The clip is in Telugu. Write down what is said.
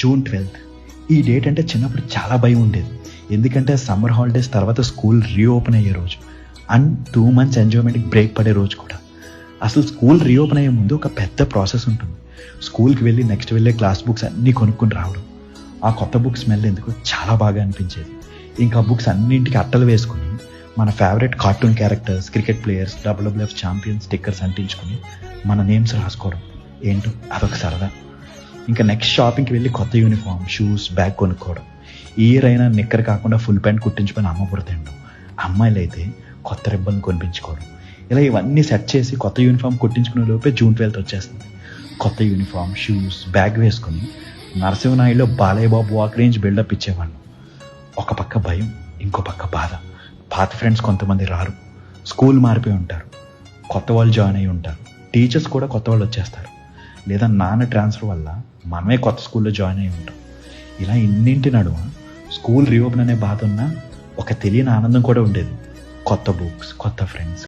June 12th. ఈ డేట్ అంటే చిన్నప్పుడు చాలా భయం ఉండేది. ఎందుకంటే సమ్మర్ హాలిడేస్ తర్వాత స్కూల్ రీఓపెన్ అయ్యే రోజు అండ్ 2 months ఎంజాయ్మెంట్కి బ్రేక్ పడే రోజు కూడా. అసలు స్కూల్ రీఓపెన్ అయ్యే ముందు ఒక పెద్ద ప్రాసెస్ ఉంటుంది. స్కూల్కి వెళ్ళి నెక్స్ట్ వెళ్ళే క్లాస్ బుక్స్ అన్నీ కొనుక్కొని రావడం, ఆ కొత్త బుక్స్ స్మెల్ ఎందుకు చాలా బాగా అనిపించేది. ఇంకా బుక్స్ అన్నింటికి అట్టలు వేసుకుని మన favourite cartoon characters, cricket players, WWF champions stickers అంటించుకుని మన నేమ్స్ రాసుకోవడం ఏంటో అదొక సరదా. ఇంకా నెక్స్ట్ షాపింగ్కి వెళ్ళి కొత్త యూనిఫామ్, షూస్, బ్యాగ్ కొనుక్కోవడం. ఈ ఇయర్ అయినా నిక్కర్ కాకుండా ఫుల్ ప్యాంట్ కుట్టించుకొని అమ్మ తినడం. అమ్మాయిలు అయితే కొత్త రిబ్బన్ కొనిపించుకోవడం. ఇలా ఇవన్నీ సెట్ చేసి కొత్త యూనిఫామ్ కుట్టించుకునే లోపే జూన్ 12th వచ్చేస్తుంది. కొత్త యూనిఫామ్, షూస్, బ్యాగ్ వేసుకుని నరసింహనాయుడులో Balayya Babu walk range buildup ఇచ్చేవాళ్ళం. ఒక పక్క భయం, ఇంకో పక్క బాధ. పాత ఫ్రెండ్స్ కొంతమంది రారు, స్కూల్ మారిపోయి ఉంటారు, కొత్త వాళ్ళు జాయిన్ అయ్యి ఉంటారు, టీచర్స్ కూడా కొత్త వాళ్ళు వచ్చేస్తారు, లేదా నాన్న ట్రాన్స్ఫర్ వల్ల మనమే కొత్త స్కూల్లో జాయిన్ అయ్యి ఉంటాం. ఇలా ఇన్నింటి నడుమ స్కూల్ రీఓపెన్ అనే బాధ ఉన్నా ఒక తెలియని ఆనందం కూడా ఉండేది. కొత్త బుక్స్, కొత్త ఫ్రెండ్స్,